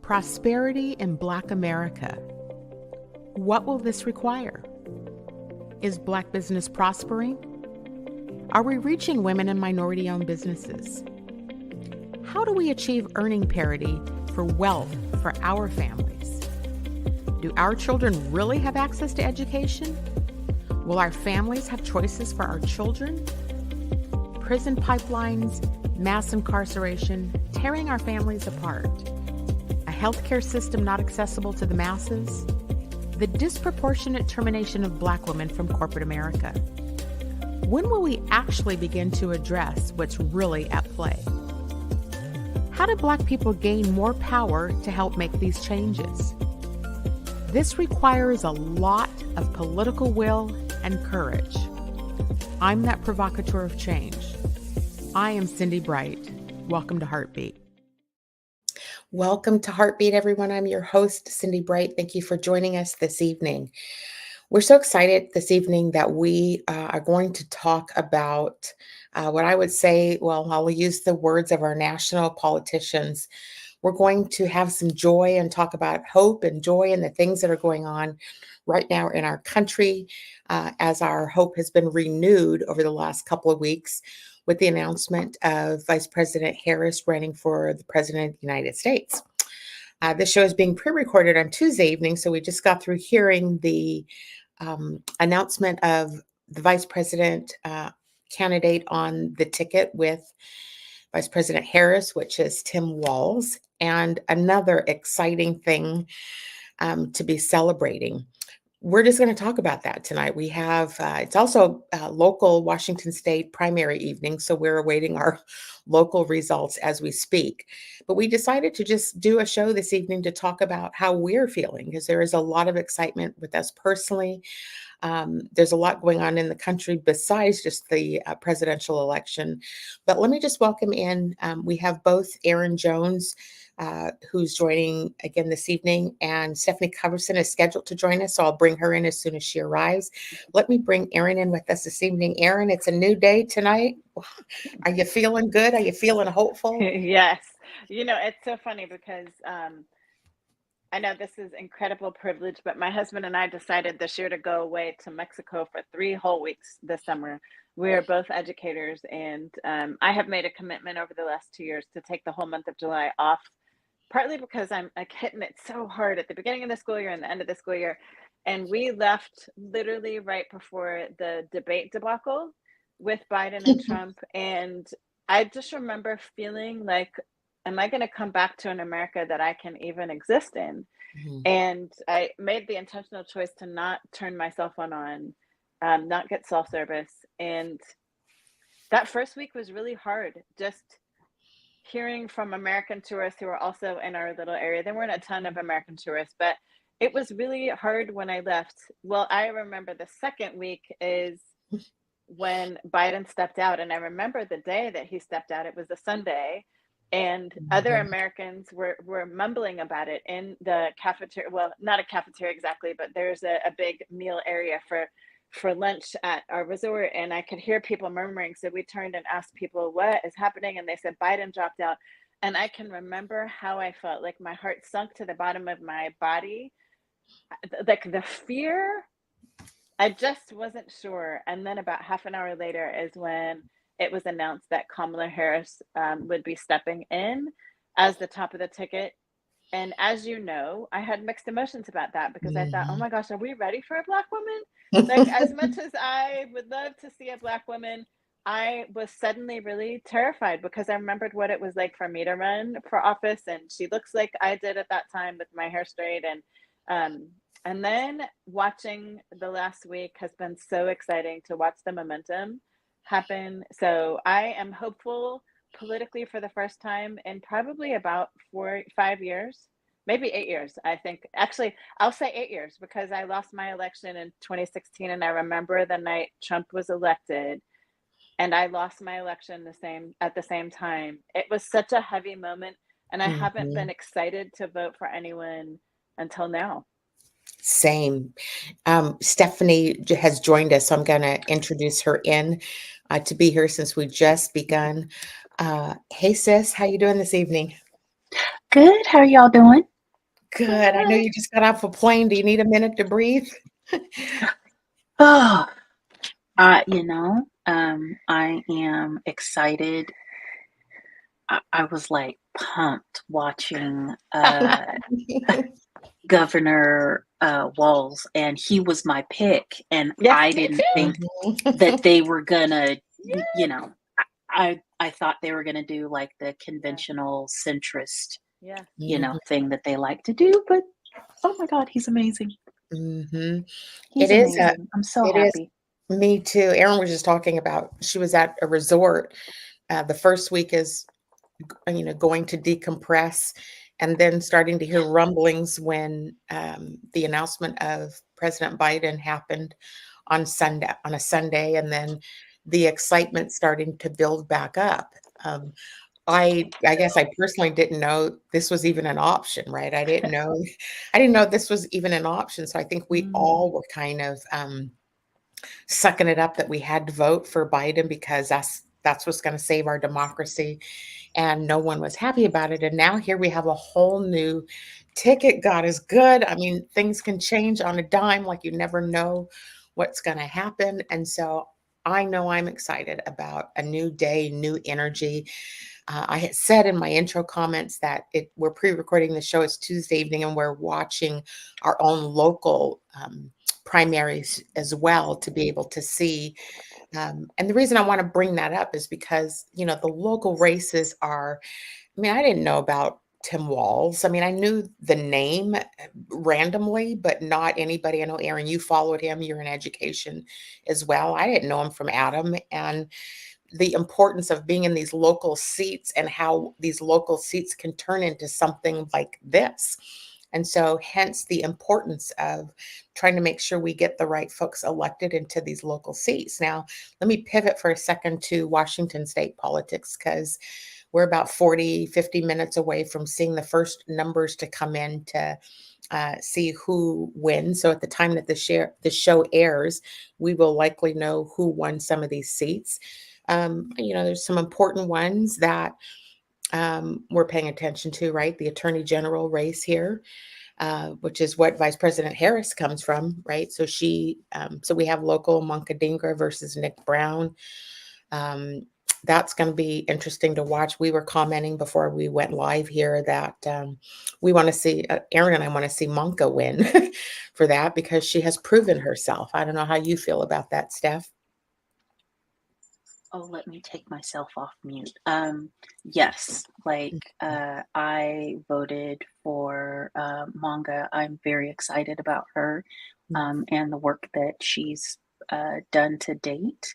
Prosperity in Black America. What will this require? Is Black business prospering? Are we reaching women and minority-owned businesses? How do we achieve earning parity for wealth for our families? Do our children really have access to education? Will our families have choices for our children? Prison pipelines, mass incarceration, tearing our families apart. A healthcare system not accessible to the masses. The disproportionate termination of Black women from corporate America. When will we actually begin to address what's really at play? How do Black people gain more power to help make these changes? This requires a lot of political will and courage. I'm that provocateur of change. I am Cindi Bright. Welcome to HeartBeat. Welcome to HeartBeat, everyone. I'm your host, Cindi Bright. Thank you for joining us this evening. We're so excited this evening that we are going to talk about what I would say, well, I'll use the words of our national politicians. We're going to have some joy and talk about hope and joy and the things that are going on right now in our country as our hope has been renewed over the last couple of weeks with the announcement of Vice President Harris running for the President of the United States. This show is being pre-recorded on Tuesday evening, so we just got through hearing the announcement of the Vice President candidate on the ticket with Vice President Harris, which is Tim Walz, and another exciting thing to be celebrating. We're just going to talk about that tonight. We have, it's also local Washington State primary evening, so we're awaiting our local results as we speak. But we decided to just do a show this evening to talk about how we're feeling, because there is a lot of excitement with us personally. There's a lot going on in the country besides just the presidential election. But let me just welcome in, we have both Erin Jones, who's joining again this evening, and Stefani Coverson is scheduled to join us, so I'll bring her in as soon as she arrives. Let me bring Erin in with us this evening. Erin, it's a new day tonight. Are you feeling good? Are you feeling hopeful? Yes. You know, it's so funny because I know this is incredible privilege, but my husband and I decided this year to go away to Mexico for 3 whole weeks this summer. We are both educators, and I have made a commitment over the last 2 years to take the whole month of July off, partly because I'm like hitting it so hard at the beginning of the school year and the end of the school year. And we left literally right before the debate debacle with Biden and Trump. And I just remember feeling like, am I going to come back to an America that I can even exist in? Mm-hmm. And I made the intentional choice to not turn my cell phone on, not get cell service. And that first week was really hard, just hearing from American tourists who were also in our little area. There weren't a ton of American tourists, but it was really hard when I left. Well, I remember the second week is when Biden stepped out. And I remember the day that he stepped out, it was a Sunday. And other Americans were mumbling about it in the cafeteria. Well, not a cafeteria exactly, but there's a big meal area for lunch at our resort. And I could hear people murmuring. So we turned and asked people, what is happening? And they said, Biden dropped out. And I can remember how I felt, like my heart sunk to the bottom of my body. Like the fear, I just wasn't sure. And then about half an hour later is when it was announced that Kamala Harris would be stepping in as the top of the ticket. And as you know, I had mixed emotions about that because I thought, oh my gosh, are we ready for a Black woman? Like, as much as I would love to see a Black woman, I was suddenly really terrified because I remembered what it was like for me to run for office. And she looks like I did at that time with my hair straight. And then watching the last week has been so exciting to watch the momentum happen. So I am hopeful politically for the first time in probably about 4-5 years, maybe 8 years. I think actually I'll say 8 years because I lost my election in 2016, and I remember the night Trump was elected, and I lost my election at the same time. It was such a heavy moment, and I haven't been excited to vote for anyone until now. Same. Stefani has joined us, so I'm going to introduce her in to be here since we just begun. Hey sis, how you doing this evening? Good. How are y'all doing? Good. I know you just got off a plane. Do you need a minute to breathe? Oh, I am excited. I was like pumped watching Governor Walz, and he was my pick, and Yes, I me didn't too. think that they were gonna, you know, I thought they were gonna do like the conventional centrist, Yeah. thing that they like to do, but oh my God, he's amazing. Mm-hmm. He's It is amazing. I'm so it is. happy. Me too. Erin was just talking about, she was at a resort. The first week is, going to decompress, and then starting to hear rumblings when the announcement of President Biden happened on a Sunday, and then the excitement starting to build back up. I guess I personally didn't know this was even an option, right? I didn't know this was even an option. So I think we all were kind of sucking it up that we had to vote for Biden because that's what's going to save our democracy. And no one was happy about it. And now here we have a whole new ticket. God is good. I mean, things can change on a dime, like you never know what's going to happen. And so I know I'm excited about a new day, new energy. I had said in my intro comments that we're pre-recording the show. It's Tuesday evening, and we're watching our own local primaries as well to be able to see. And the reason I want to bring that up is because, the local races are, I mean, I didn't know about Tim Walz. I mean, I knew the name randomly, but not anybody. I know, Erin, you followed him. You're in education as well. I didn't know him from Adam. And the importance of being in these local seats and how these local seats can turn into something like this. And so hence the importance of trying to make sure we get the right folks elected into these local seats. Now, let me pivot for a second to Washington state politics, because we're about 40, 50 minutes away from seeing the first numbers to come in to see who wins. So at the time that the show airs, we will likely know who won some of these seats. There's some important ones that we're paying attention to, right? The Attorney General race here, which is what Vice President Harris comes from, right? So so we have local Moncadingra versus Nick Brown. That's going to be interesting to watch. We were commenting before we went live here that we want to see, Erin and I want to see Monka win for that, because she has proven herself. I don't know how you feel about that, Steph. Oh, let me take myself off mute. Yes, I voted for Manga. I'm very excited about her and the work that she's done to date.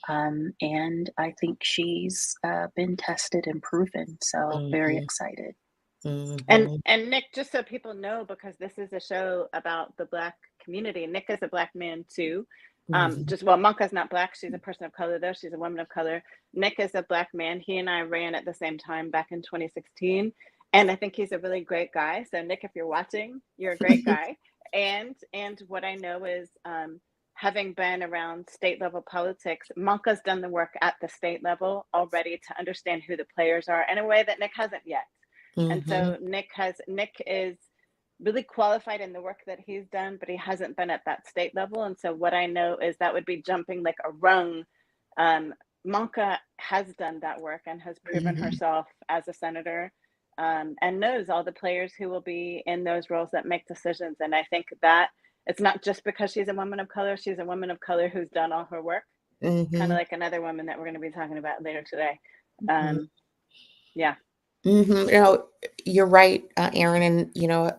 And I think she's been tested and proven. So very excited. Mm-hmm. And Nick, just so people know, because this is a show about the Black community, Nick is a Black man too. Monka's not Black. She's a person of color, though. She's a woman of color. Nick is a Black man. He and I ran at the same time back in 2016. And I think he's a really great guy. So Nick, if you're watching, you're a great guy. And what I know is having been around state level politics, Monka's done the work at the state level already to understand who the players are in a way that Nick hasn't yet. And so Nick is really qualified in the work that he's done, but he hasn't been at that state level. And so what I know is that would be jumping like a rung. Monka has done that work and has proven herself as a senator and knows all the players who will be in those roles that make decisions. And I think that it's not just because she's a woman of color. She's a woman of color who's done all her work, kind of like another woman that we're going to be talking about later today. Yeah. You're right, Erin. And,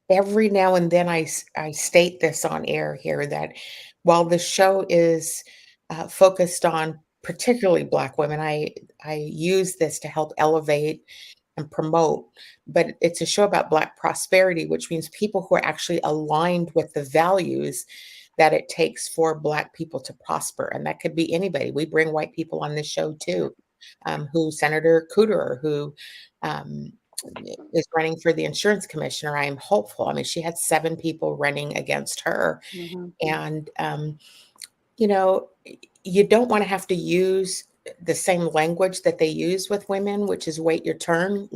every now and then I state this on air here that while the show is focused on particularly Black women, I use this to help elevate and promote, but it's a show about Black prosperity, which means people who are actually aligned with the values that it takes for Black people to prosper. And that could be anybody. We bring white people on this show too, who Senator Cooter, who is running for the insurance commissioner. I am hopeful. I mean, she had 7 people running against her. And, you don't want to have to use the same language that they use with women, which is wait your turn.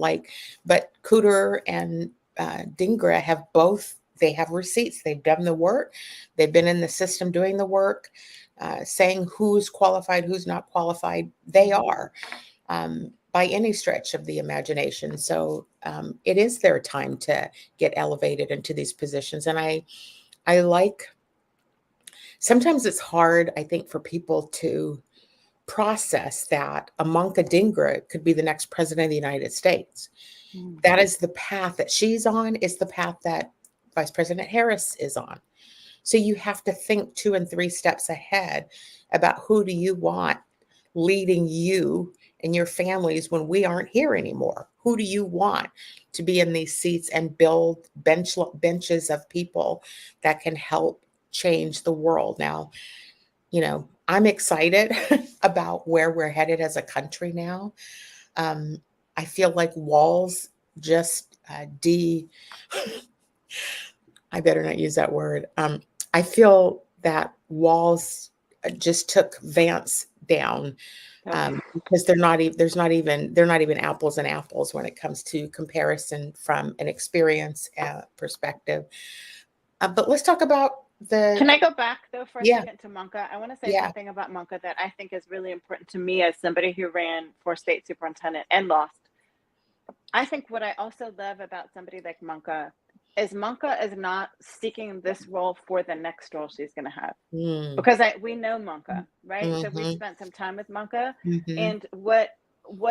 But Cooter and Dingra have both. They have receipts. They've done the work. They've been in the system doing the work, saying who's qualified, who's not qualified. They are, by any stretch of the imagination. So it is their time to get elevated into these positions. And I like, sometimes it's hard, I think, for people to process that Ivanka Dingra could be the next president of the United States. That is the path that she's on, is the path that Vice President Harris is on. So you have to think 2 and 3 steps ahead about who do you want leading you and your families when we aren't here anymore. Who do you want to be in these seats and build benches of people that can help change the world? Now, I'm excited about where we're headed as a country now. I feel like Walz just I better not use that word. I feel that Walz just took Vance down, because they're not even apples and apples when it comes to comparison from an experience perspective. But let's talk about Can I go back though for a Yeah. second to Monka? I want to say Yeah. something about Monka that I think is really important to me as somebody who ran for state superintendent and lost. I think what I also love about somebody like Monka is not seeking this role for the next role she's going to have. Because we know Monka, right? So we've spent some time with Monka, and what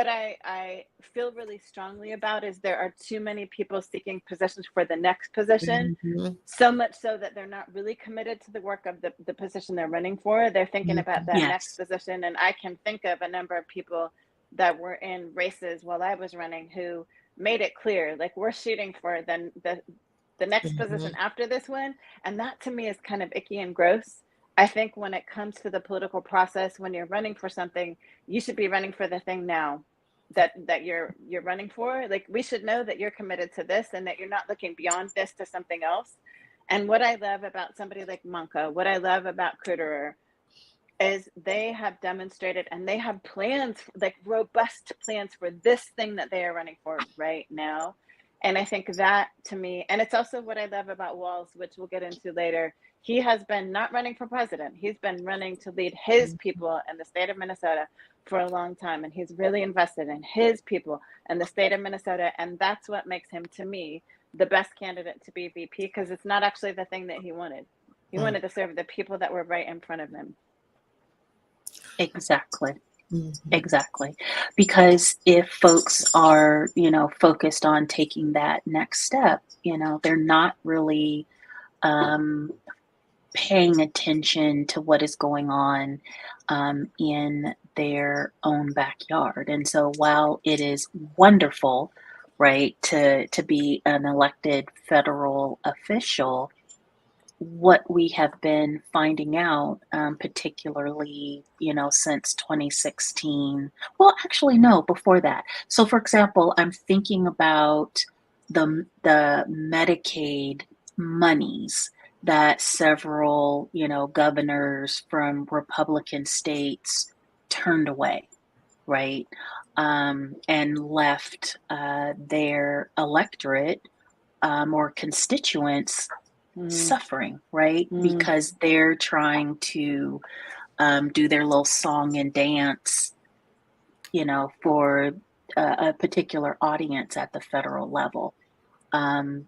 I feel really strongly about is there are too many people seeking positions for the next position, so much so that they're not really committed to the work of the position they're running for. They're thinking about that next position, and I can think of a number of people that were in races while I was running who made it clear, like, we're shooting for the next position after this one, and that to me is kind of icky and gross. I think when it comes to the political process, when you're running for something, you should be running for the thing now that you're running for. Like, we should know that you're committed to this and that you're not looking beyond this to something else. And what I love about somebody like Monka, what I love about Critterer, is they have demonstrated and they have plans, like robust plans for this thing that they are running for right now. And I think that, to me, and it's also what I love about Walz, which we'll get into later. He has been not running for president. He's been running to lead his people in the state of Minnesota for a long time. And he's really invested in his people in the state of Minnesota. And that's what makes him, to me, the best candidate to be VP, because it's not actually the thing that he wanted. He wanted to serve the people that were right in front of him. Exactly. Exactly. Because if folks are, focused on taking that next step, they're not really paying attention to what is going on in their own backyard. And so while it is wonderful, right, to be an elected federal official, what we have been finding out, particularly, since 2016, well, actually, no, before that. So, for example, I'm thinking about the Medicaid monies that several, governors from Republican states turned away, right, and left their electorate or constituents suffering, right? Because they're trying to do their little song and dance, for a particular audience at the federal level. And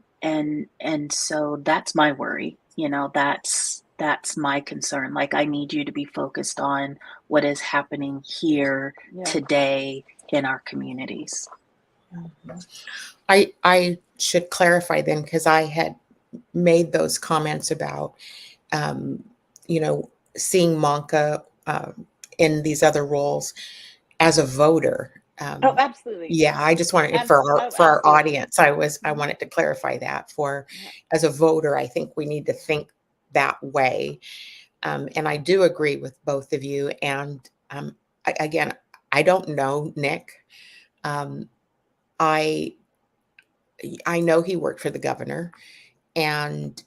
so that's my worry, that's my concern. Like, I need you to be focused on what is happening here today in our communities. I should clarify then, because I had made those comments about, seeing Monka in these other roles as a voter. Oh, absolutely. Yeah, I just wanted for our audience. I wanted to clarify that as a voter. I think we need to think that way, and I do agree with both of you. And I don't know Nick. I know he worked for the governor. And,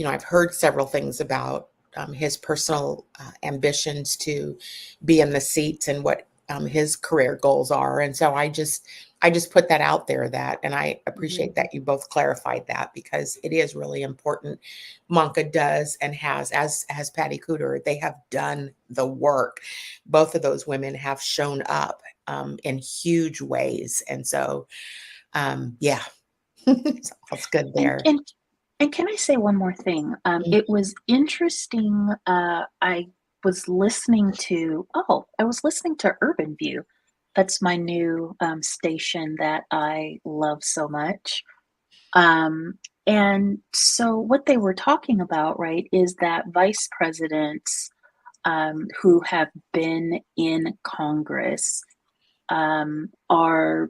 I've heard several things about his personal ambitions to be in the seats and what his career goals are. And so I I just put that out there, and I Mhm. appreciate that you both clarified that, because it is really important. Monka does and has, as has Patty Cooter, they have done the work. Both of those women have shown up in huge ways. And so, yeah, that's good And there. and and can I say one more thing? It was interesting. I was listening to Urban View. That's my new station that I love so much. And so what they were talking about, right, is that vice presidents who have been in Congress are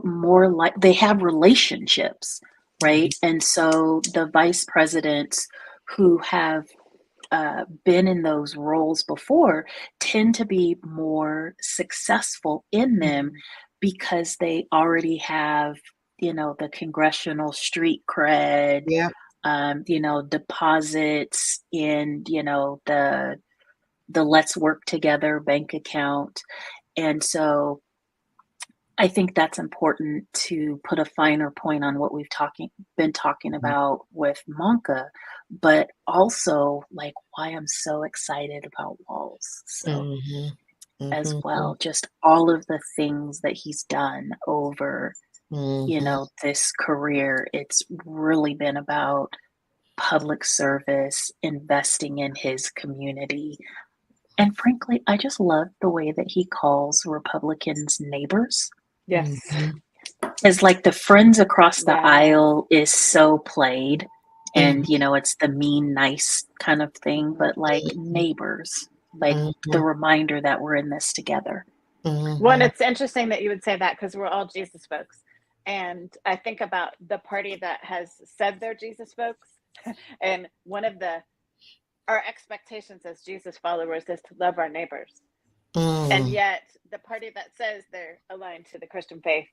more like they have relationships, right? And so the vice presidents who have been in those roles before tend to be more successful in them because they already have, the congressional street cred, Yeah. deposits in, the Let's Work Together bank account. And so I think that's important to put a finer point on what we've been talking about with Monka, but also like why I'm so excited about Walz. So Mm-hmm. as Mm-hmm. well, just all of the things that he's done over, Mm-hmm. this career. It's really been about public service, investing in his community. And frankly, I just love the way that he calls Republicans neighbors. Yes. Is like the friends across the Yeah. aisle is so played, and it's the mean nice kind of thing, but like neighbors, like the reminder that we're in this together. Well, and it's interesting that you would say that, because we're all Jesus folks. And I think about the party that has said they're Jesus folks. And one of our expectations as Jesus followers is to love our neighbors. And yet the party that says they're aligned to the Christian faith,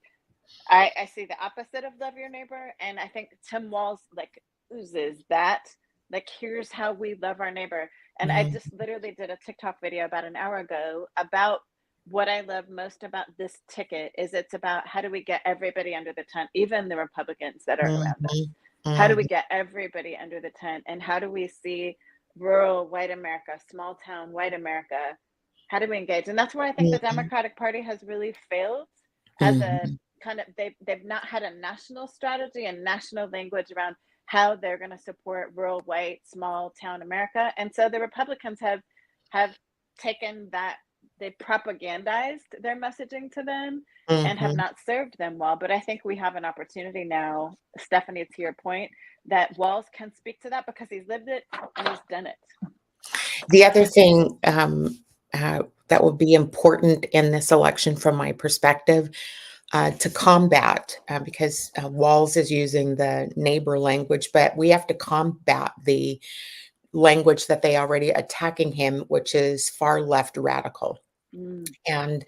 I see the opposite of love your neighbor. And I think Tim Walz like oozes that, like, here's how we love our neighbor. And I just literally did a TikTok video about an hour ago about what I love most about this ticket is it's about how do we get everybody under the tent, even the Republicans that are around us. How do we get everybody under the tent? And how do we see rural white America, small town white America? How do we engage? And that's where I think the Democratic Party has really failed as a kind of, they've not had a national strategy and national language around how they're going to support rural white small town America. And so the Republicans have taken that, they propagandized their messaging to them and have not served them well. But I think we have an opportunity now, Stefani, to your point, that Walz can speak to that because he's lived it and he's done it. The other thing that would be important in this election, from my perspective, to combat, because Walz is using the neighbor language, but we have to combat the language that they already attacking him, which is far left radical. And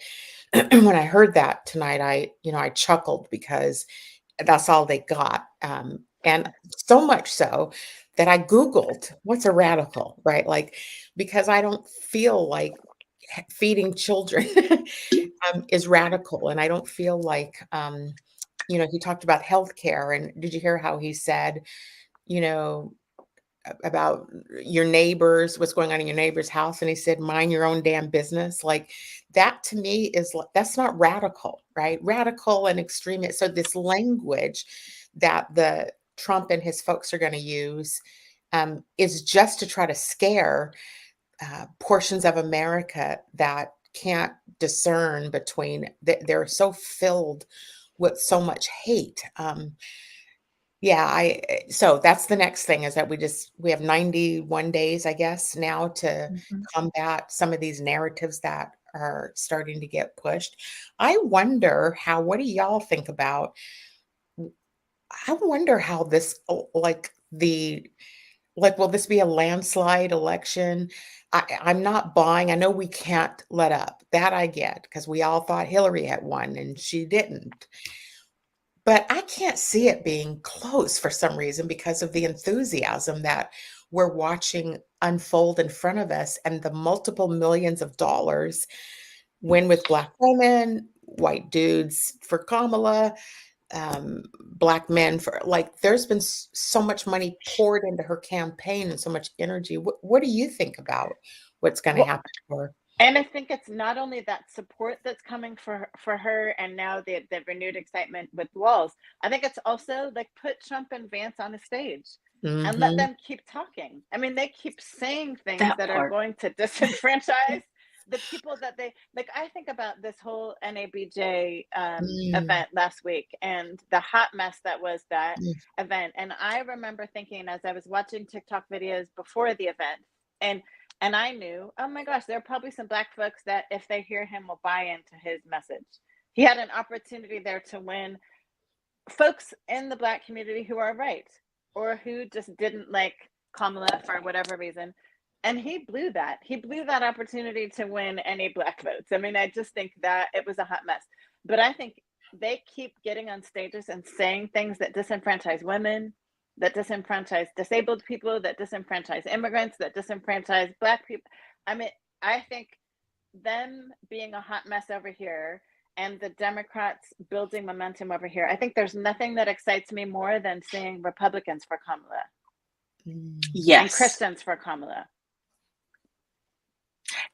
when I heard that tonight, I chuckled, because that's all they got. And so much so that I Googled what's a radical, right? Like, because I don't feel like feeding children is radical. And I don't feel like, he talked about healthcare. And did you hear how he said, about your neighbors, what's going on in your neighbor's house? And he said, mind your own damn business. Like, that to me is, that's not radical, right? Radical and extremist. So this language that the Trump and his folks are going to use is just to try to scare portions of America that can't discern between, they're so filled with so much hate. So that's the next thing, is that we have 91 days, I guess, now to combat some of these narratives that are starting to get pushed. I wonder what do y'all think about? I wonder how this, will this be a landslide election? I'm not buying. I know we can't let up. That I get, because we all thought Hillary had won and she didn't. But I can't see it being close for some reason, because of the enthusiasm that we're watching unfold in front of us, and the multiple millions of dollars win with Black women, white dudes for Kamala, Black men for, like, there's been so much money poured into her campaign and so much energy. What do you think about what's going to Well, happen for her? and I think it's not only that support that's coming for her, and now the renewed excitement with Walz. I think it's also like put Trump and Vance on a stage and let Mm-hmm. them keep talking. I mean, they keep saying things That that are part. going to disenfranchise the people that they like. I think about this whole NABJ Mm-hmm. event last week and the hot mess that was that event. And I remember thinking as I was watching TikTok videos before the event, and and I knew, oh my gosh, there are probably some Black folks that if they hear him will buy into his message. He had an opportunity there to win folks in the Black community who are right or who just didn't like Kamala for whatever reason. And he blew that. He blew that opportunity to win any Black votes. I mean, I just think that it was a hot mess. But I think they keep getting on stages and saying things that disenfranchise women, that disenfranchise disabled people, that disenfranchise immigrants, that disenfranchise Black people. I mean, I think them being a hot mess over here and the Democrats building momentum over here, I think there's nothing that excites me more than seeing Republicans for Kamala and Yes. Christians for Kamala.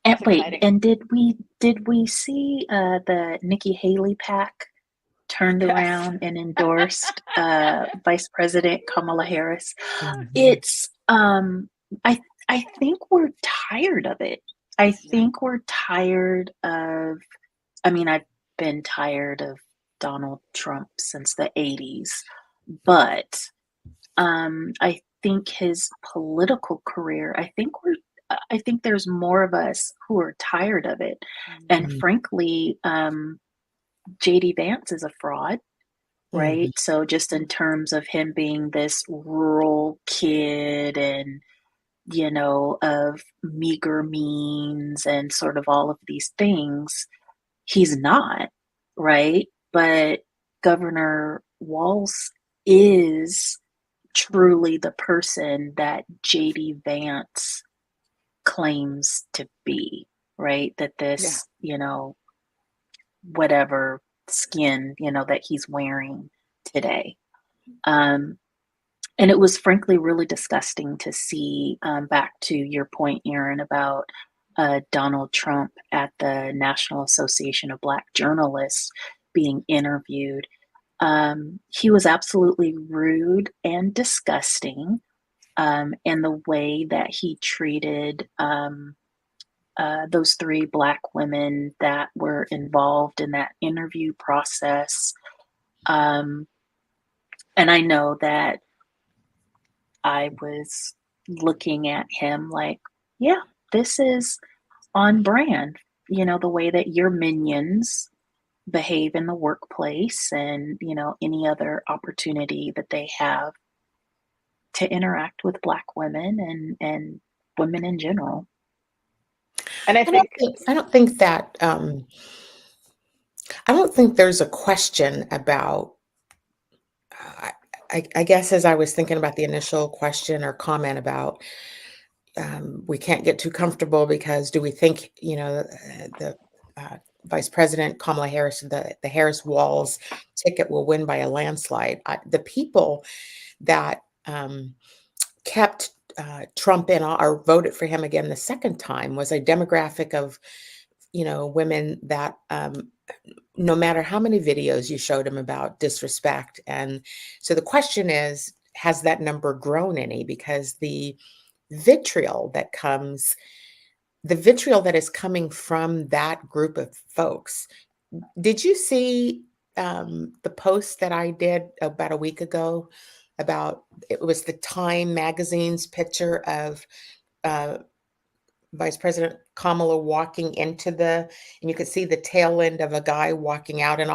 And It's wait, exciting. and did we see the Nikki Haley PAC turned Yes. around and endorsed Vice President Kamala Harris? Mhm. It's I think we're tired of it. I think we're tired of, I mean, I've been tired of Donald Trump since the 80s, but I think his political career, I think there's more of us who are tired of it. And Mhm. frankly, JD Vance is a fraud, right? Mhm. So just in terms of him being this rural kid and, you know, of meager means and sort of all of these things, he's not, right? But Governor Walz is truly the person that JD Vance claims to be, right? That this, you know, whatever skin, you know, that he's wearing today. And it was frankly really disgusting to see, back to your point, Erin, about Donald Trump at the National Association of Black Journalists being interviewed. He was absolutely rude and disgusting, and the way that he treated those 3 Black women that were involved in that interview process. And I know that I was looking at him like, yeah, this is on brand, you know, the way that your minions behave in the workplace and, you know, any other opportunity that they have to interact with Black women and women in general. And I think I don't think that I don't think there's a question about. I guess as I was thinking about the initial question or comment about we can't get too comfortable because do we think the Vice President Kamala Harris, the Harris Walz ticket will win by a landslide? The people that kept Trump in or voted for him again the second time was a demographic of women that no matter how many videos you showed them about disrespect. And so the question is, has that number grown any? Because the vitriol that is coming from that group of folks. Did you see the post that I did about a week ago about, it was the Time magazine's picture of Vice President Kamala walking into and you could see the tail end of a guy walking out, and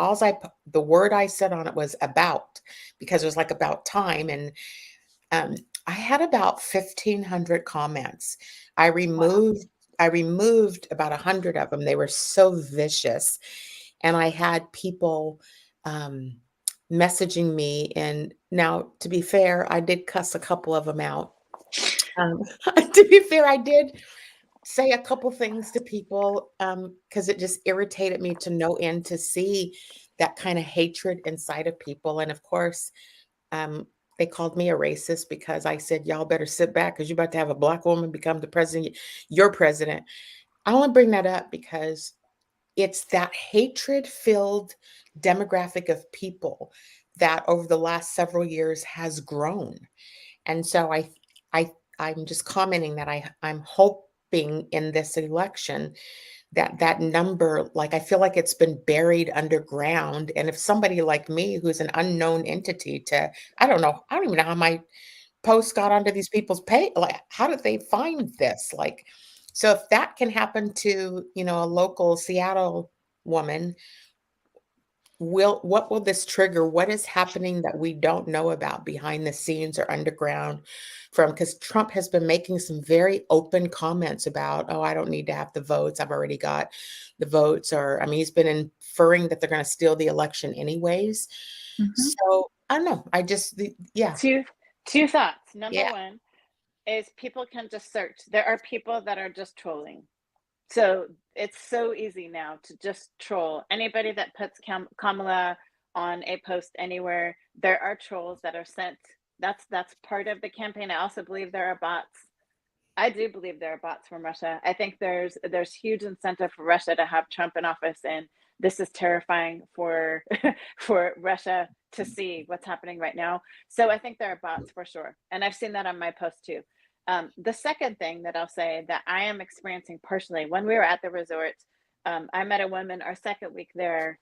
the word I said on it was about, because it was like about time, and I had about 1,500 comments. I removed about 100 of them. They were so vicious, and I had people messaging me. And now, to be fair, I did cuss a couple of them out. To be fair, I did. say a couple things to people because it just irritated me to no end to see that kind of hatred inside of people. And of course, they called me a racist because I said, y'all better sit back because you're about to have a Black woman become the president, your president. I want to bring that up because it's that hatred-filled demographic of people that over the last several years has grown. And so I I'm just commenting that I'm hoping in this election that that number, like I feel like it's been buried underground. And if somebody like me, who's an unknown entity to, I don't know, I don't even know how my post got onto these people's page. Like, how did they find this? Like, so if that can happen to, a local Seattle woman, what will this trigger? What is happening that we don't know about behind the scenes or underground because Trump has been making some very open comments about, oh, I don't need to have the votes. I've already got the votes. Or, I mean, he's been inferring that they're going to steal the election anyways. So I don't know. Yeah. Two thoughts. Number Yeah. one is people can just search. There are people that are just trolling. So it's so easy now to just troll. Anybody that puts Kamala on a post anywhere, there are trolls that are sent. That's part of the campaign. I also believe there are bots. I do believe there are bots from Russia. I think there's huge incentive for Russia to have Trump in office, and this is terrifying for for Russia to see what's happening right now. So I think there are bots for sure, and I've seen that on my post too. The second thing that I'll say that I am experiencing personally, when we were at the resort, I met a woman our second week there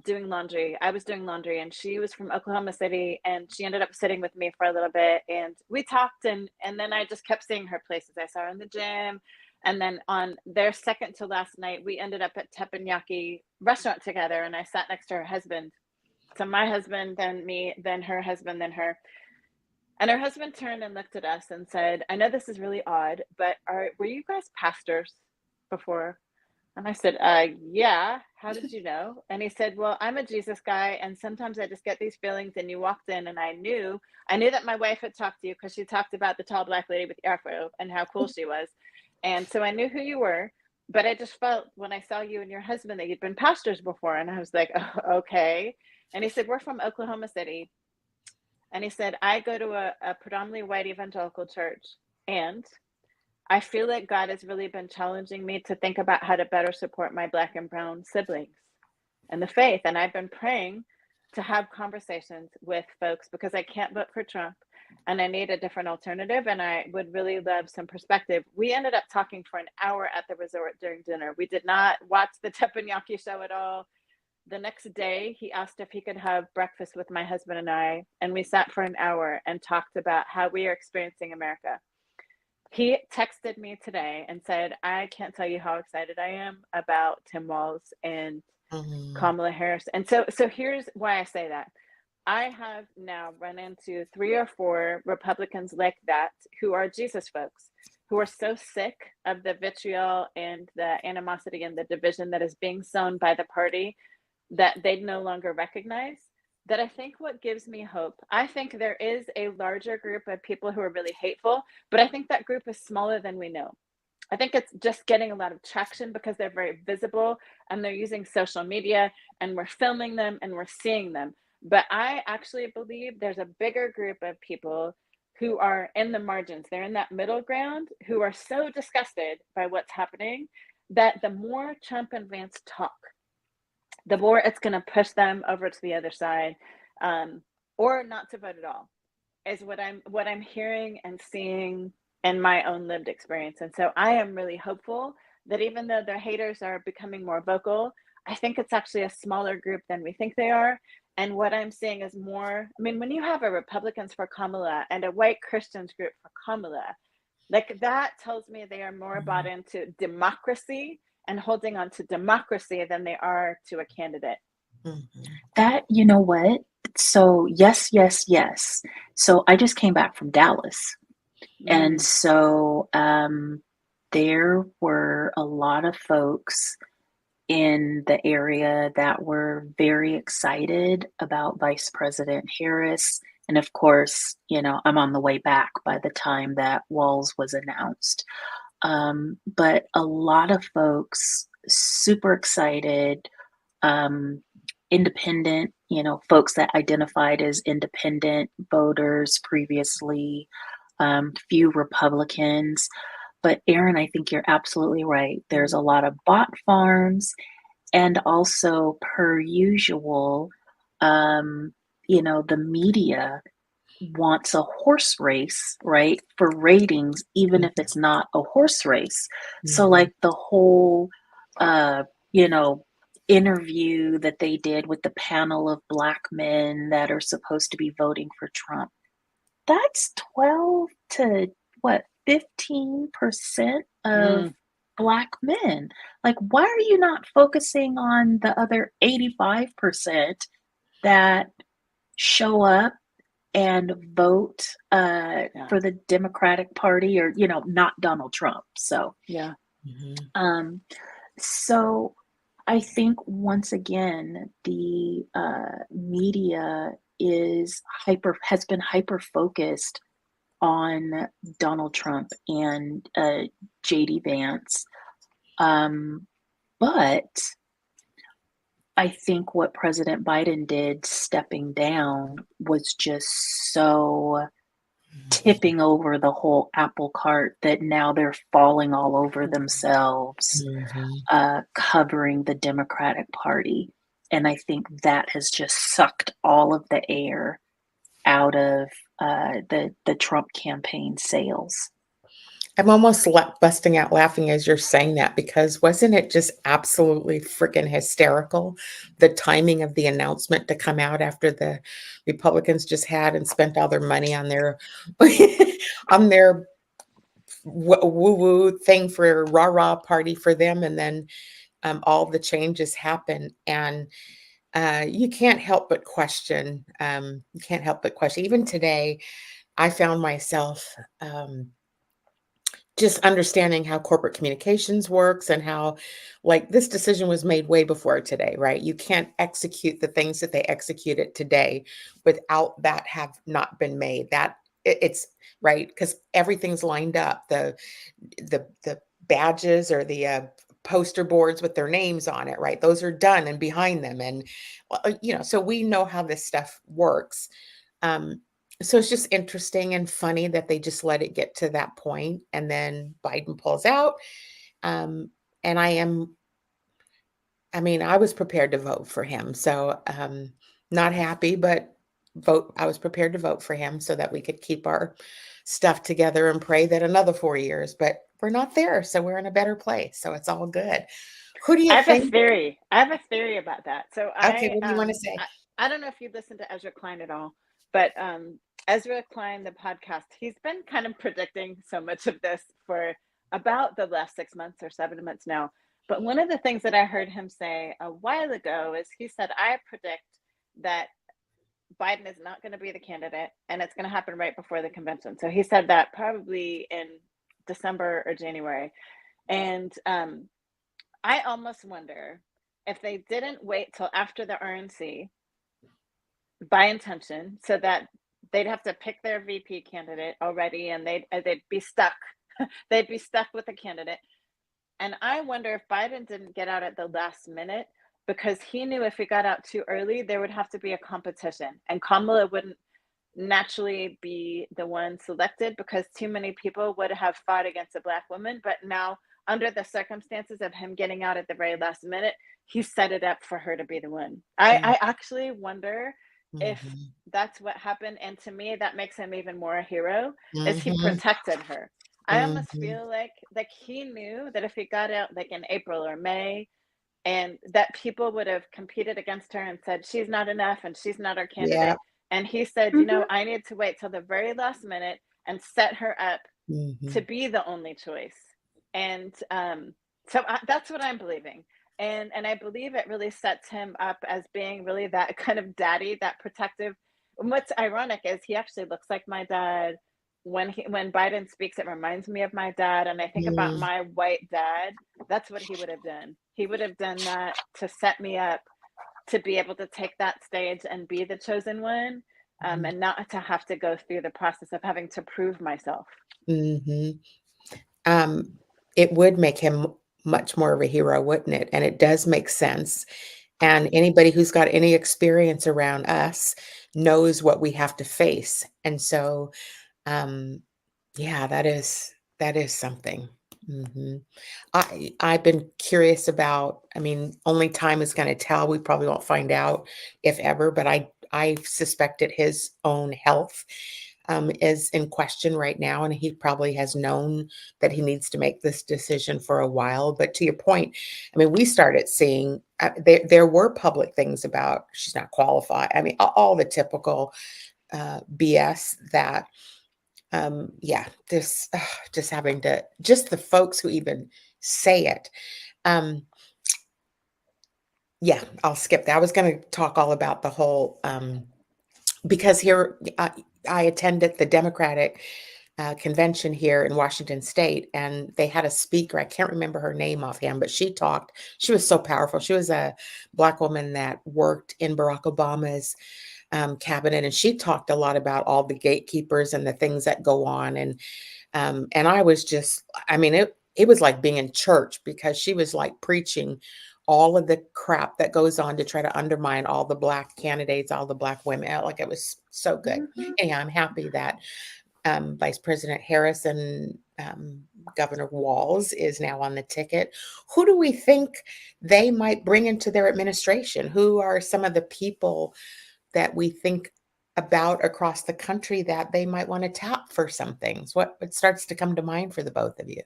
doing laundry. I was doing laundry, and she was from Oklahoma City, and she ended up sitting with me for a little bit, and we talked, and then I just kept seeing her places. I saw her in the gym, and then on their second to last night, we ended up at teppanyaki restaurant together, and I sat next to her husband. So my husband, then me, then her husband, then her. And her husband turned and looked at us and said, I know this is really odd, but were you guys pastors before? And I said, yeah, how did you know? And he said, well, I'm a Jesus guy, and sometimes I just get these feelings, and you walked in, and I knew that my wife had talked to you because she talked about the tall Black lady with the afro and how cool she was. And so I knew who you were, but I just felt when I saw you and your husband that you'd been pastors before. And I was like, oh, okay. And he said, we're from Oklahoma City. And he said, I go to a predominantly white evangelical church, and I feel like God has really been challenging me to think about how to better support my Black and brown siblings and the faith. And I've been praying to have conversations with folks because I can't vote for Trump and I need a different alternative. And I would really love some perspective. We ended up talking for an hour at the resort during dinner. We did not watch the teppanyaki show at all. The next day, he asked if he could have breakfast with my husband and I, and we sat for an hour and talked about how we are experiencing America. He texted me today and said, I can't tell you how excited I am about Tim Walz and Kamala Harris. And so here's why I say that. I have now run into 3 or 4 Republicans like that who are Jesus folks, who are so sick of the vitriol and the animosity and the division that is being sown by the party that they no longer recognize, that I think what gives me hope, I think there is a larger group of people who are really hateful, but I think that group is smaller than we know. I think it's just getting a lot of traction because they're very visible and they're using social media and we're filming them and we're seeing them. But I actually believe there's a bigger group of people who are in the margins. They're in that middle ground who are so disgusted by what's happening that the more Trump and Vance talk, the more it's going to push them over to the other side, or not to vote at all, is what I'm hearing and seeing in my own lived experience. And so I am really hopeful that even though the haters are becoming more vocal, I think it's actually a smaller group than we think they are. And what I'm seeing is more, I mean, when you have a Republicans for Kamala and a white Christians group for Kamala, like that tells me they are more bought into democracy and holding on to democracy than they are to a candidate. That, you know what? So yes. So I just came back from Dallas. And so there were a lot of folks in the area that were very excited about Vice President Harris. And of course, I'm on the way back by the time that Walz was announced. But a lot of folks super excited, independent, folks that identified as independent voters previously, few Republicans. But Erin, I think you're absolutely right. There's a lot of bot farms, and also per usual, the media wants a horse race, right? For ratings, even if it's not a horse race. So like the whole, interview that they did with the panel of Black men that are supposed to be voting for Trump, that's 12 to what, 15% of Black men. Like, why are you not focusing on the other 85% that show up and vote for the Democratic Party, or not Donald Trump? So Yeah. So I think once again the media has been hyper focused on Donald Trump and JD Vance, but I think what President Biden did stepping down was just so tipping over the whole apple cart that now they're falling all over themselves, covering the Democratic Party. And I think that has just sucked all of the air out of the Trump campaign sails. I'm almost busting out laughing as you're saying that, because wasn't it just absolutely freaking hysterical, the timing of the announcement to come out after the Republicans just had and spent all their money on their on their woo-woo thing for rah-rah party for them, and then all the changes happen, and you can't help but question. You can't help but question. Even today, I found myself just understanding how corporate communications works, and how, like, this decision was made way before today, right? You can't execute the things that they executed today without that have not been made. That it's right, because everything's lined up. The badges, or the poster boards with their names on it, right? Those are done and behind them, and so we know how this stuff works. So it's just interesting and funny that they just let it get to that point, and then Biden pulls out. And I was prepared to vote for him. So not happy, but I was prepared to vote for him so that we could keep our stuff together and pray that another 4 years, but we're not there. So we're in a better place. So it's all good. Who do you I have think? a theory. I have a theory about that. So Okay, what do you want to say? I don't know if you listen to Ezra Klein at all, but Ezra Klein, the podcast, he's been kind of predicting so much of this for about the last 6 months or 7 months now. But one of the things that I heard him say a while ago is he said, I predict that Biden is not going to be the candidate, and it's going to happen right before the convention. So he said that probably in December or January. And I almost wonder if they didn't wait till after the RNC by intention, so that they'd have to pick their VP candidate already, and they'd be stuck. They'd be stuck with a candidate. And I wonder if Biden didn't get out at the last minute, because he knew if he got out too early, there would have to be a competition, and Kamala wouldn't naturally be the one selected because too many people would have fought against a Black woman. But now, under the circumstances of him getting out at the very last minute, he set it up for her to be the one. I actually wonder if that's what happened. And to me, that makes him even more a hero, is he protected her. I almost feel like he knew that if he got out like in April or May, and that people would have competed against her and said, she's not enough and she's not our candidate. Yeah. And he said, I need to wait till the very last minute and set her up to be the only choice. And so that's what I'm believing. And I believe it really sets him up as being really that kind of daddy, that protective. And what's ironic is he actually looks like my dad. When Biden speaks, it reminds me of my dad. And I think about my white dad. That's what he would have done. He would have done that to set me up to be able to take that stage and be the chosen one, and not to have to go through the process of having to prove myself. it would make him much more of a hero, wouldn't it? And it does make sense. And anybody who's got any experience around us knows what we have to face. And so, yeah, that is something. I've been curious about, I mean, only time is going to tell. We probably won't find out if ever, but I suspect that his own health is in question right now, and he probably has known that he needs to make this decision for a while. But to your point, I mean, we started seeing there were public things about she's not qualified. I mean, all the typical BS that, yeah, this just having to just the folks who even say it. Yeah, I'll skip that. I was going to talk all about the whole because here I attended the Democratic convention here in Washington State, and they had a speaker. I can't remember her name offhand, but she talked. She was so powerful. She was a Black woman that worked in Barack Obama's cabinet, and she talked a lot about all the gatekeepers and the things that go on. And I was just, I mean, it was like being in church because she was like preaching all of the crap that goes on to try to undermine all the Black candidates, all the Black women. Like, it was so good. Anyhow, I'm happy that Vice President Harris and Governor Walz is now on the ticket. Who do we think they might bring into their administration? Who are some of the people that we think about across the country that they might want to tap for some things? What starts to come to mind for the both of you?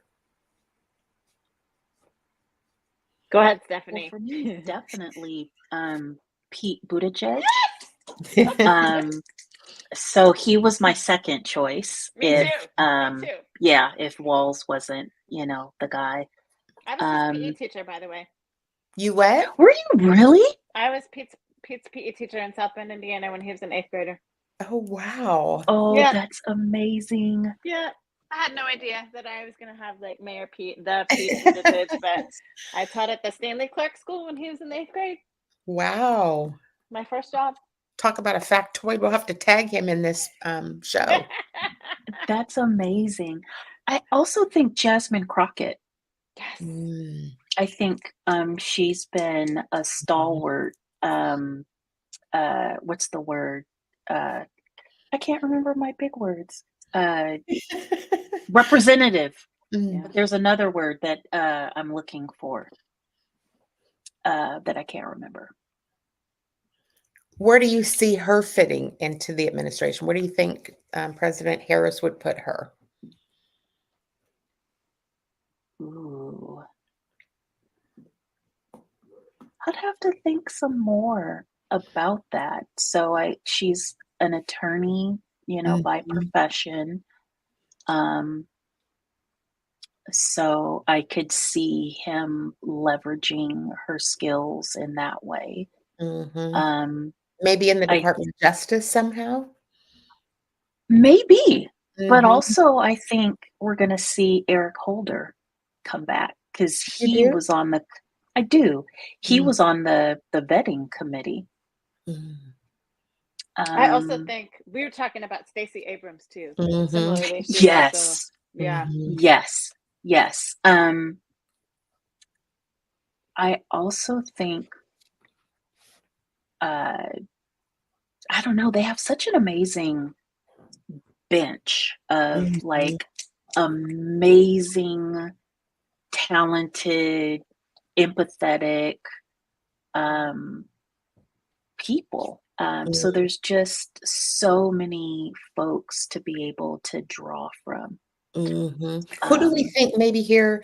Go ahead, Well, Stephanie. for me, definitely Pete Buttigieg. So he was my second choice. Me if too. yeah, if Walz wasn't, the guy. I was his PE teacher, by the way. You what? Were you really? I was Pete's PE teacher in South Bend, Indiana, when he was an 8th grader. Oh, wow. Oh, Yeah. that's amazing. Yeah. I had no idea that I was going to have like Mayor Pete, the Pete Buttigieg, but I taught at the Stanley Clark School when he was in the 8th grade. Wow. My first job. Talk about a factoid. We'll have to tag him in this show. That's amazing. I also think Jasmine Crockett. Yes. I think she's been a stalwart. What's the word? I can't remember my big words. Representative. But there's another word that I'm looking for that I can't remember. Where do you see her fitting into the administration? Where do you think President Harris would put her? Ooh. I'd have to think some more about that. So she's an attorney, by profession. So I could see him leveraging her skills in that way. Maybe in the Department of Justice somehow? Maybe. But also I think we're going to see Eric Holder come back because he was on the, I do. He was on the vetting committee. I also think we were talking about Stacey Abrams too. Similarly, she's yes. Also, yeah. Yes. I also think, I don't know, they have such an amazing bench of like amazing, talented, empathetic people. So there's just so many folks to be able to draw from. Who do we think maybe here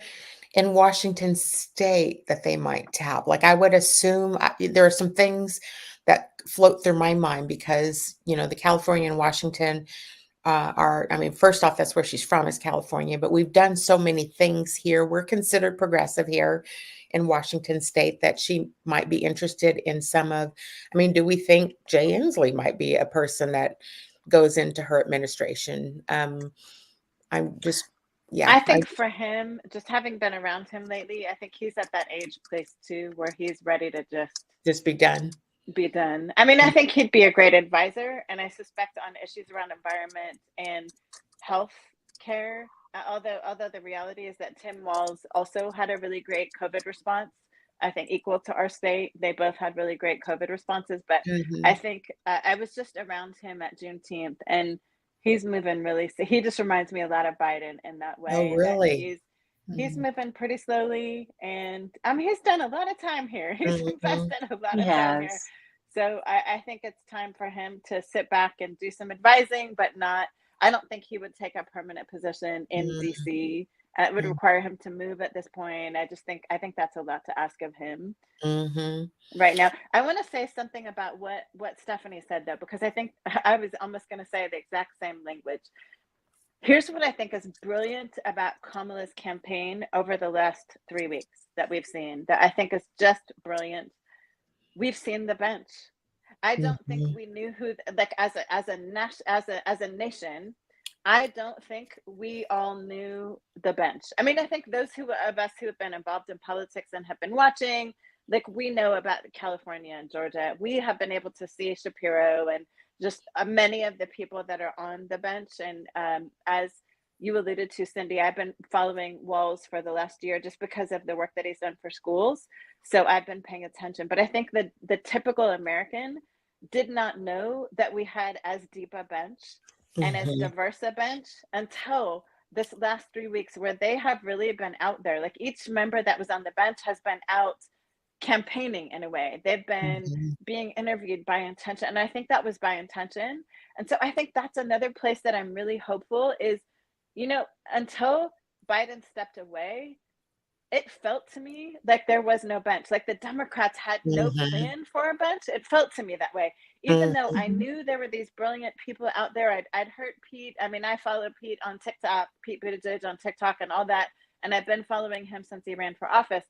in Washington State that they might tap? Like, I would assume there are some things that float through my mind because, the California and Washington I mean, first off, that's where she's from, is California, but we've done so many things here. We're considered progressive here in Washington State that she might be interested in some of, I mean, do we think Jay Inslee might be a person that goes into her administration? I'm just, yeah. I think for him, just having been around him lately, I think he's at that age place too, where he's ready to just be done. I mean, I think he'd be a great advisor, and I suspect on issues around environment and health care, although the reality is that Tim Walz also had a really great COVID response, I think equal to our state. They both had really great COVID responses, but I Mhm. think I was just around him at Juneteenth, and he's moving really. He just reminds me a lot of Biden in that Oh, way that really? he's Mhm. moving pretty slowly, and I mean he's done a lot of time here. He's Mhm. invested a lot He of time here, has. so I think it's time for him to sit back and do some advising, but not. I don't think he would take a permanent position in Mhm. DC. It would require him to move at this point. I think that's a lot to ask of him Mhm. right now. I want to say something about what Stefani said though, because I think I was almost going to say the exact same language. Here's what I think is brilliant about Kamala's campaign over the last 3 weeks that we've seen, that I think is just brilliant. We've seen the bench. I don't think Mhm. we knew who, like, as a nation. I don't think we all knew the bench. I mean, I think those of us who have been involved in politics and have been watching, like, we know about California and Georgia. We have been able to see Shapiro and just many of the people that are on the bench. And as you alluded to, Cindi, I've been following Walz for the last year just because of the work that he's done for schools. So I've been paying attention. But I think that the typical American did not know that we had as deep a bench and as Mhm. diverse a bench until this last 3 weeks, where they have really been out there. Like, each member that was on the bench has been out campaigning in a way. They've been Mhm. being interviewed by intention. And I think that was by intention. And so I think that's another place that I'm really hopeful is, until Biden stepped away, it felt to me like there was no bench. Like the Democrats had no Mhm. plan for a bench. It felt to me that way, even though I Mhm. knew there were these brilliant people out there. I'd heard Pete. I mean, I followed Pete on TikTok, Pete Buttigieg on TikTok, and all that. And I've been following him since he ran for office.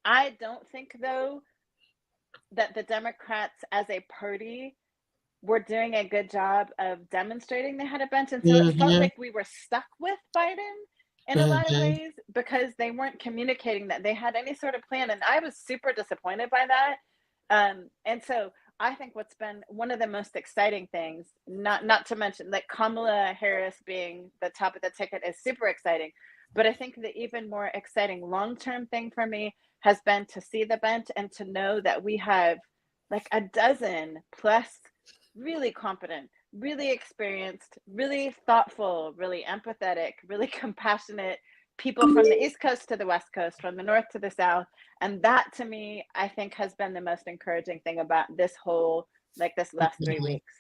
I don't think, though, that the Democrats as a party were doing a good job of demonstrating they had a bench. And so it felt Mhm. like we were stuck with Biden in a lot of Mhm. ways because they weren't communicating that they had any sort of plan. And I was super disappointed by that. And so I think what's been one of the most exciting things, not to mention like Kamala Harris being the top of the ticket, is super exciting. But I think the even more exciting long-term thing for me has been to see the bench and to know that we have like a dozen plus really competent, really experienced, really thoughtful, really empathetic, really compassionate people from the East Coast to the West Coast, from the North to the South. And that to me, I think has been the most encouraging thing about this whole, like this last three Mhm. weeks.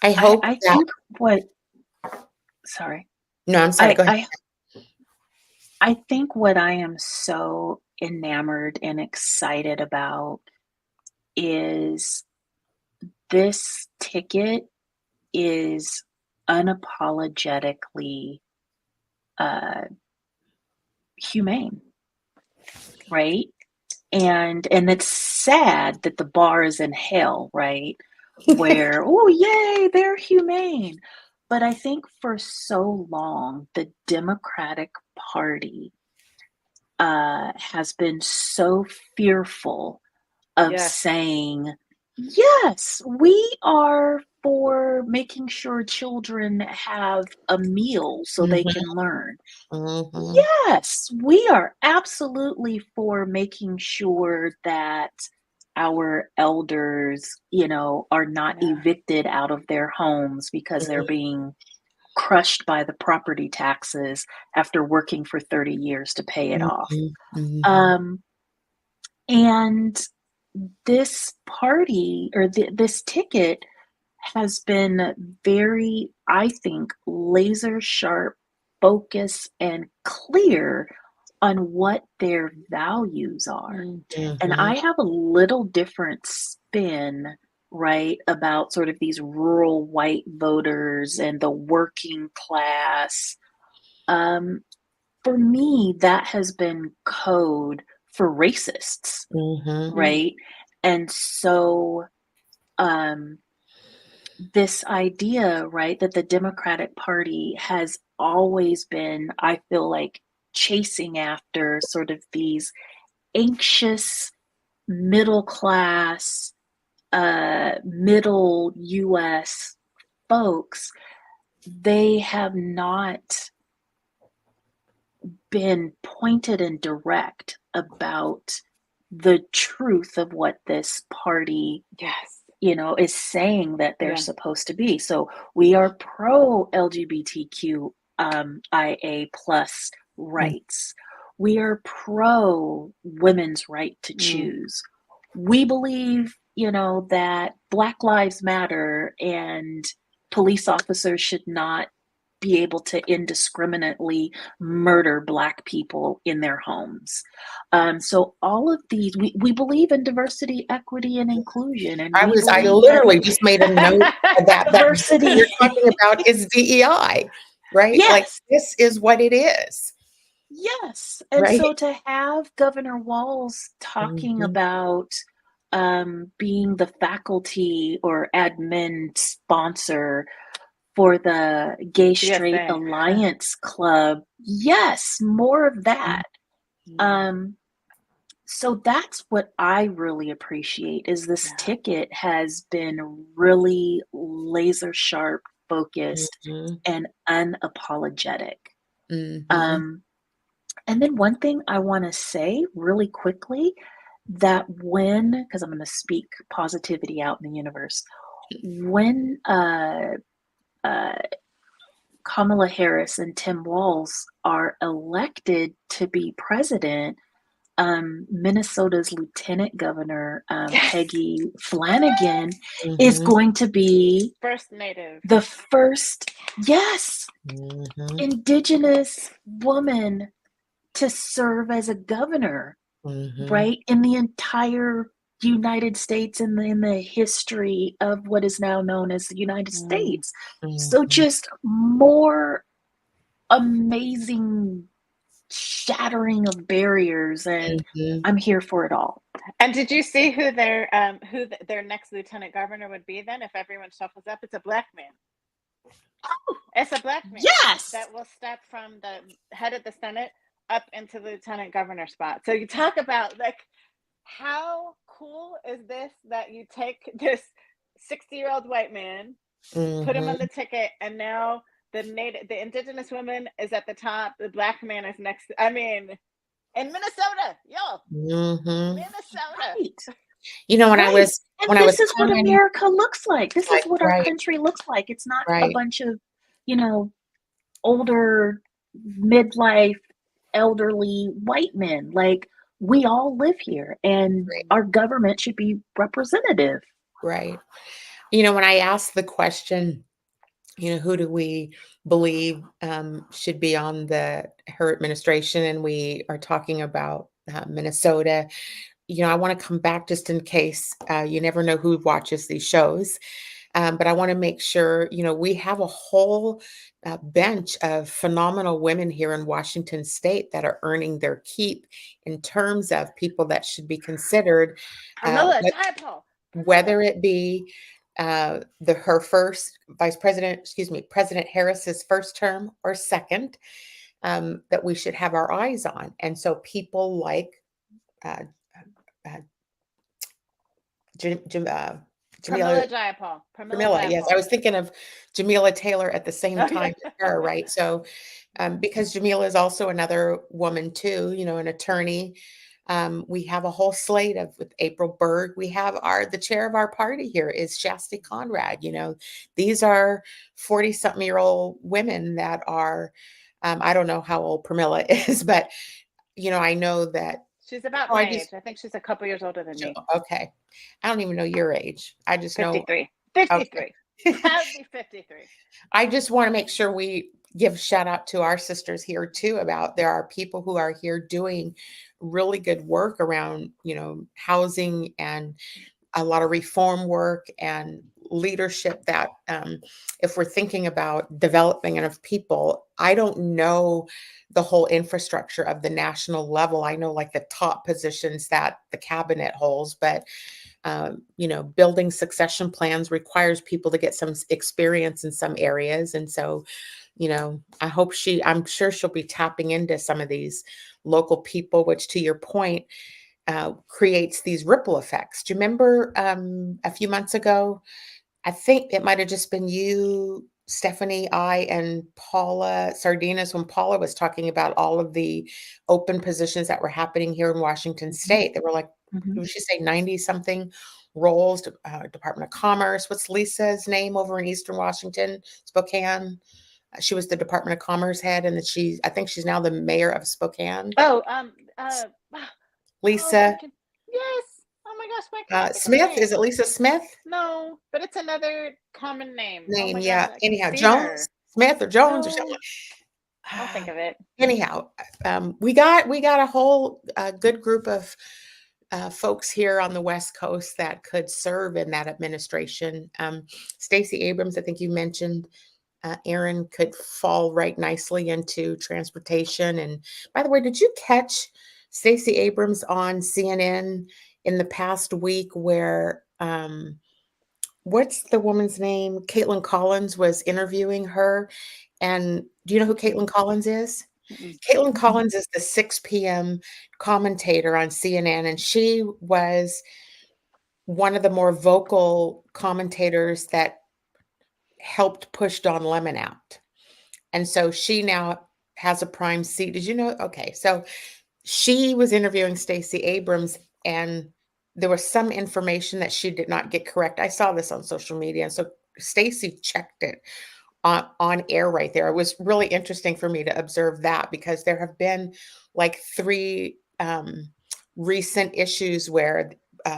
I hope I that. think what sorry. No, I'm sorry. I Go ahead. I I think what I am so enamored and excited about is this ticket is unapologetically uh, humane, right? And it's sad that the bar is in hell, right? Where, oh yay, they're humane. But I think for so long, the Democratic Party has been so fearful of Yes. saying, yes, we are for making sure children have a meal so they Mhm. can learn. Mhm. Yes, we are absolutely for making sure that our elders, are not Yeah. evicted out of their homes because they're being crushed by the property taxes after working for 30 years to pay it off. Mhm. Mhm. Um, and this party or this ticket has been very, I think, laser sharp, focus, and clear on what their values are. And Mhm. I have a little different spin, right, about sort of these rural white voters and the working class. Um, for me, that has been code for racists, Mhm. Mm. right? And so, um, this idea, right, that the Democratic Party has always been, I feel like, chasing after sort of these anxious middle class, middle US folks, they have not been pointed and direct about the truth of what this party, Yes. is saying that they're Yeah. supposed to be. So we are pro LGBTQ IA plus rights. We are pro women's right to choose. We believe, that Black Lives Matter and police officers should not be able to indiscriminately murder Black people in their homes. So all of these, we believe in diversity, equity, and inclusion. And I we believe literally just made a note of that diversity. you're talking about is DEI, right? Yes. Like this is what it is. Yes. And Right. so to have Governor Walz talking about being the faculty or admin sponsor for the Gay Straight GSA. Alliance Club, yes, more of that. So that's what I really appreciate is this ticket has been really laser sharp, focused, and unapologetic. And then one thing I want to say really quickly that because I'm going to speak positivity out in the universe, when Kamala Harris and Tim Walz are elected to be president, Minnesota's Lieutenant Governor, Peggy Flanagan, is going to be First Native. the first, Indigenous woman to serve as a governor, right? In the entire United States, in the history of what is now known as the United States. So just more amazing shattering of barriers, and I'm here for it all. And did you see who their next lieutenant governor would be then? If everyone shuffles up, it's a Black man. Oh, it's a Black man. Yes, that will step from the head of the Senate up into the lieutenant governor spot. So you talk about like how cool is this that you take this 60-year-old white man, put him on the ticket, and now the indigenous woman is at the top, the Black man is next. I mean, in Minnesota, Minnesota. Right. This is what America looks like. This is what our country looks like. It's not a bunch of, older, midlife, elderly white men. Like, we all live here, and our government should be representative. Right. When I asked the question, who do we believe should be on her administration, and we are talking about Minnesota, I want to come back just in case you never know who watches these shows. But I want to make sure, we have a whole bench of phenomenal women here in Washington State that are earning their keep in terms of people that should be considered, whether it be her first President Harris's first term or second, that we should have our eyes on. And so people like Jamila Jayapal. Yes, I was thinking of Jamila Taylor at the same time as her, right? So, because Jamila is also another woman too, an attorney. We have a whole slate with April Berg. We have the chair of our party here is Shasti Conrad. These are 40-something-year-old women that are, I don't know how old Pramila is, but I know that she's about my age. I think she's a couple years older than me. Okay. I don't even know your age. I just 53. know 53. Proudly 53. I just want to make sure we give shout out to our sisters here too about there are people who are here doing really good work around, housing and a lot of reform work and leadership that if we're thinking about developing of people, I don't know the whole infrastructure of the national level. I know like the top positions that the cabinet holds, but building succession plans requires people to get some experience in some areas. And so, I'm sure she'll be tapping into some of these local people, which to your point, creates these ripple effects. Do you remember a few months ago, I think it might've just been you, Stefani, I, and Paula Sardinas, when Paula was talking about all of the open positions that were happening here in Washington State, they were like, Mhm. did she say 90 something roles, Department of Commerce. What's Lisa's name over in Eastern Washington, Spokane? She was the Department of Commerce head, and then I think she's now the mayor of Spokane. Oh, Lisa yes. Oh my gosh, why can't I think of her Smith. name? Is it Lisa Smith? No, but it's another common name. Oh Name, my yeah. gosh, I can Anyhow, see Jones, her. Smith or Jones or No, something. I'll think of it. Anyhow, we got a whole good group of folks here on the West Coast that could serve in that administration. Stacey Abrams, I think you mentioned, Erin could fall right nicely into transportation. And by the way, did you catch Stacey Abrams on CNN in the past week where what's the woman's name? Caitlin Collins was interviewing her. And do you know who Caitlin Collins is? Mm-mm. Caitlin Collins is the 6 p.m. commentator on CNN, and she was one of the more vocal commentators that helped push Don Lemon out. And so she now has a prime seat. Did you know? Okay. So she was interviewing Stacey Abrams, and there was some information that she did not get correct. I saw this on social media. And so Stacey checked it on air right there. It was really interesting for me to observe that, because there have been like 3 recent issues where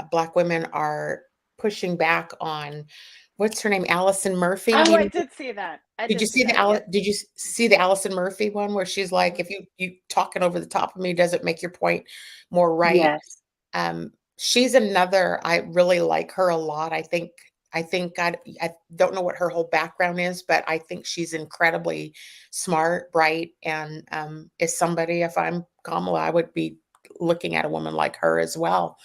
Black women are pushing back on, what's her name, Allison Murphy. Oh, I did see that. Did you see yes. Did you see the Allison Murphy one where she's like, if you talking over the top of me doesn't make your point more right? Yes. She's another. I really like her a lot. I think I don't know what her whole background is, but I think she's incredibly smart, bright, and is somebody, if I'm Kamala, I would be looking at a woman like her as well.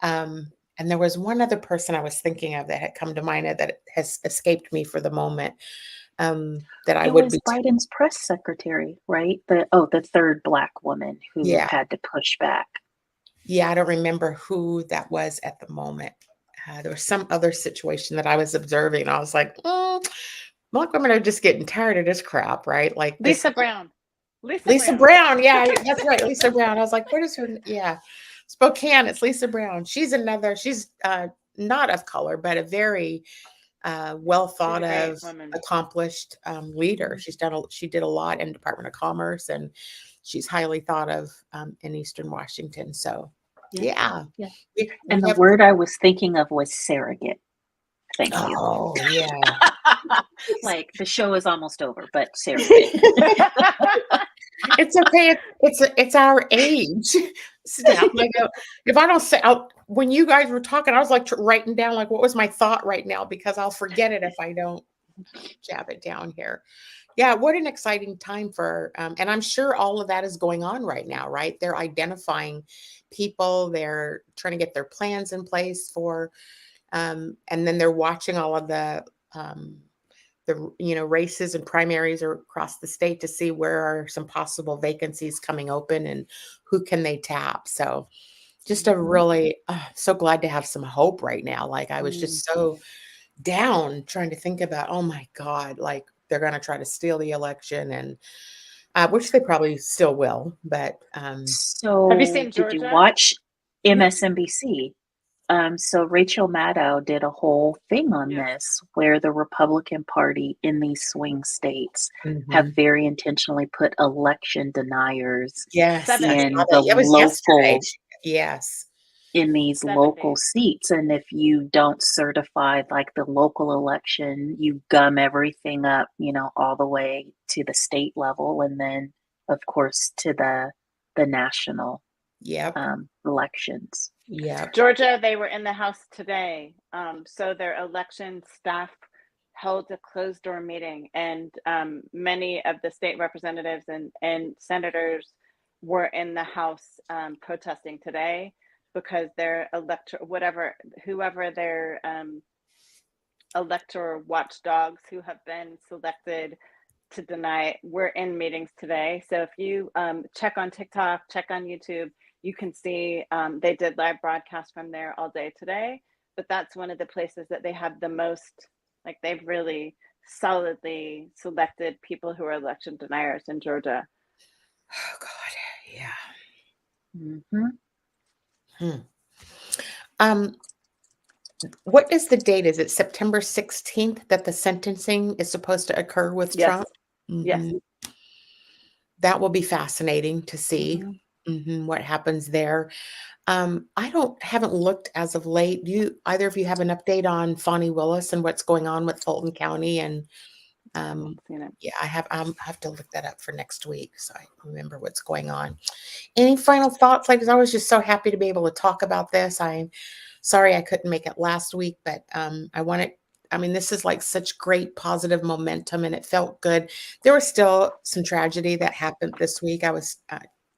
And there was one other person I was thinking of that had come to mind that has escaped me for the moment. That I It would was be. Biden's press secretary, right? The third Black woman who Yeah. had to push back. Yeah, I don't remember who that was at the moment. There was some other situation that I was observing, and I was like, Black women are just getting tired of this crap, right? Like Lisa Brown. Lisa Brown. Yeah, that's right. Lisa Brown. I was like, what is her? Yeah. Spokane. It's Lisa Brown. She's not of color, but a very well thought of, accomplished leader. She did a lot in Department of Commerce, and she's highly thought of in Eastern Washington. So yeah. And the word I was thinking of was surrogate. Thank you. Oh yeah. Like the show is almost over, but surrogate. It's okay. It's our age. Like, if I don't say, when you guys were talking, I was like writing down like what was my thought right now, because I'll forget it if I don't jab it down here. Yeah, what an exciting time for, and I'm sure all of that is going on right now, right? They're identifying people, they're trying to get their plans in place for, and then they're watching all of the races and primaries across the state to see where are some possible vacancies coming open and who can they tap. So just a really, so glad to have some hope right now. Like I was just so down trying to think about, oh my God, like they're going to try to steal the election, and which they probably still will. But so have you seen Georgia? Did you watch MSNBC? So Rachel Maddow did a whole thing on this, where the Republican Party in these swing states have very intentionally put election deniers in the local, yes, in these local seats. And if you don't certify like the local election, you gum everything up, all the way to the state level, and then of course to the national elections. Yeah. Georgia, they were in the House today. So their election staff held a closed door meeting, and many of the state representatives and senators were in the House protesting today, because their whoever their electoral watchdogs who have been selected to deny, we're in meetings today. So if you check on TikTok, check on YouTube, you can see they did live broadcast from there all day today. But that's one of the places that they have the most, like they've really solidly selected people who are election deniers in Georgia. Oh God, yeah. What is the date? Is it September 16th that the sentencing is supposed to occur with Yes. Trump? Yes. That will be fascinating to see what happens there. Haven't looked as of late. Do either of you have an update on Fani Willis and what's going on with Fulton County? And yeah, I have to look that up for next week so I remember what's going on. Any final thoughts? Like, I was just so happy to be able to talk about this. I'm sorry I couldn't make it last week, but this is like such great positive momentum and it felt good. There was still some tragedy that happened this week. I was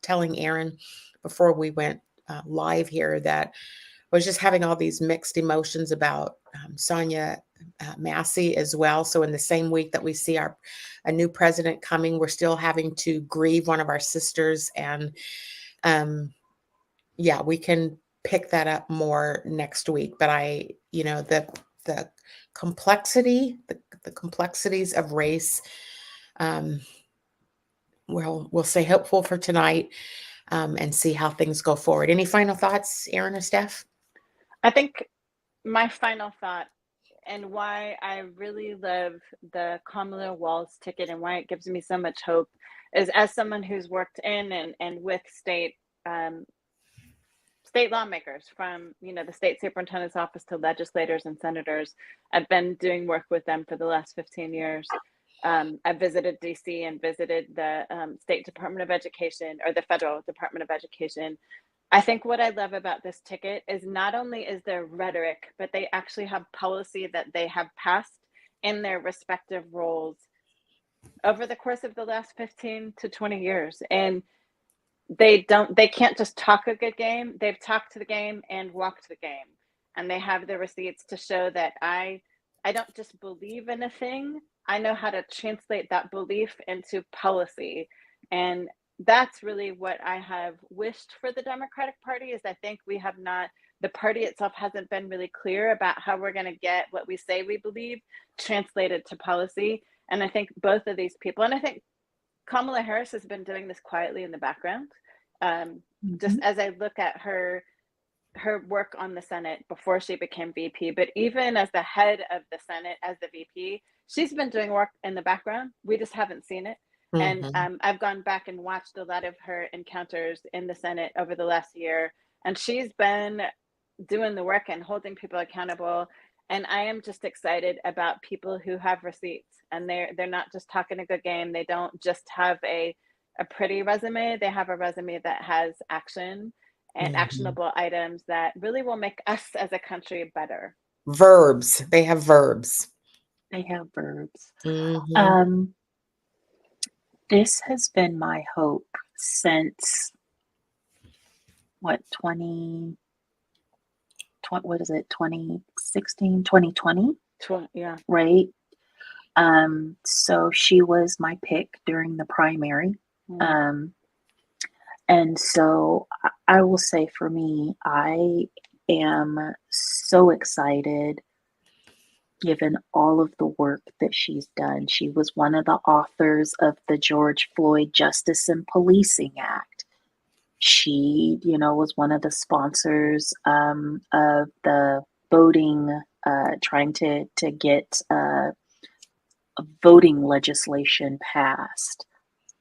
telling Erin before we went live here that I was just having all these mixed emotions about Sonia Massey as well. So in the same week that we see a new president coming, we're still having to grieve one of our sisters. And we can pick that up more next week. But the complexities of race, we'll stay hopeful for tonight and see how things go forward. Any final thoughts, Erin or Steph? I think my final thought and why I really love the Kamala Walz ticket and why it gives me so much hope is, as someone who's worked in and with state lawmakers, from the state superintendent's office to legislators and senators. I've been doing work with them for the last 15 years. I visited DC and visited the State Department of Education, or the Federal Department of Education. I think what I love about this ticket is not only is there rhetoric, but they actually have policy that they have passed in their respective roles over the course of the last 15 to 20 years. And they can't just talk a good game. They've talked the game and walked the game. And they have the receipts to show that I don't just believe in a thing. I know how to translate that belief into policy. And that's really what I have wished for the Democratic Party. Is I think the party itself hasn't been really clear about how we're going to get what we say we believe translated to policy. And I think both of these people, and I think Kamala Harris has been doing this quietly in the background. Just as I look at her work on the Senate before she became VP, but even as the head of the Senate, as the VP, she's been doing work in the background. We just haven't seen it. And I've gone back and watched a lot of her encounters in the Senate over the last year, and she's been doing the work and holding people accountable. And I am just excited about people who have receipts, and they're not just talking a good game. They don't just have a pretty resume. They have a resume that has action and actionable items that really will make us as a country better. Verbs. They have verbs. This has been my hope since what is it, 2016, 2020? Yeah. Right. So she was my pick during the primary. And so I will say, for me, I am so excited given all of the work that she's done. She was one of the authors of the George Floyd Justice and Policing Act. She, was one of the sponsors of the voting, trying to get voting legislation passed.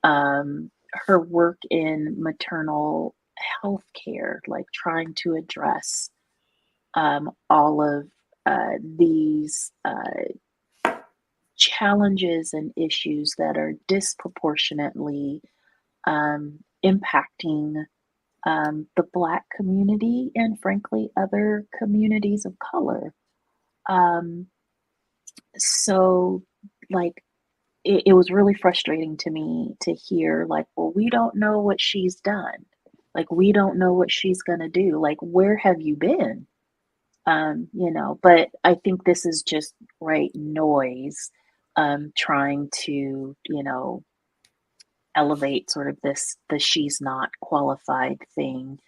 Her work in maternal health care, like trying to address all of these challenges and issues that are disproportionately impacting the Black community and, frankly, other communities of color. So, like, it was really frustrating to me to hear, like, well, we don't know what she's done. Like, we don't know what she's going to do. Like, where have you been? But I think this is just noise, trying to, elevate sort of the she's not qualified thing,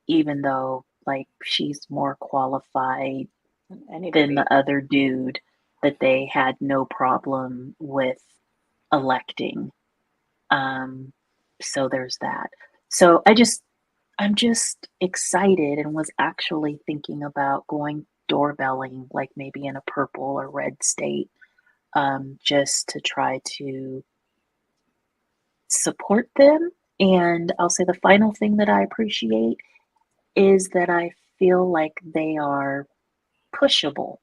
even though, like, she's more qualified than the other dude that they had no problem with electing. So there's that. So I'm just excited, and was actually thinking about going doorbelling, like maybe in a purple or red state, just to try to support them. And I'll say the final thing that I appreciate is that I feel like they are pushable,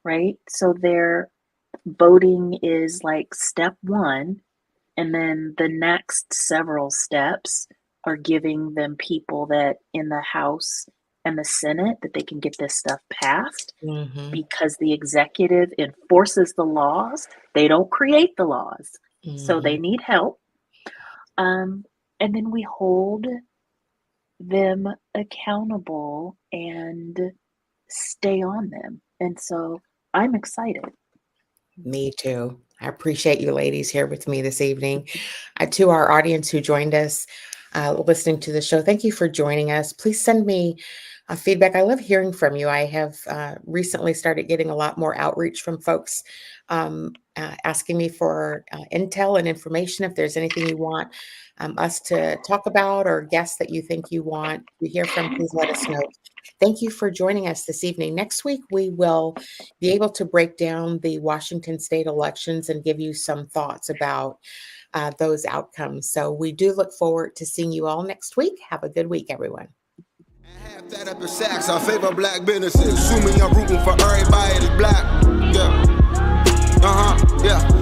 right? So their voting is like step one, and then the next several steps are giving them people that in the House and the Senate that they can get this stuff passed, because the executive enforces the laws. They don't create the laws. So they need help. And then we hold them accountable and stay on them. And so I'm excited. Me too. I appreciate you ladies here with me this evening. To our audience who joined us listening to the show, thank you for joining us. Please send me feedback. I love hearing from you. I have recently started getting a lot more outreach from folks asking me for intel and information. If there's anything you want us to talk about, or guests that you think you want to hear from, please let us know. Thank you for joining us this evening. Next week, we will be able to break down the Washington state elections and give you some thoughts about those outcomes. So we do look forward to seeing you all next week. Have a good week, everyone. Half that up in sacks, I favor black businesses. Assuming I'm rooting for everybody that's black. Yeah. Yeah.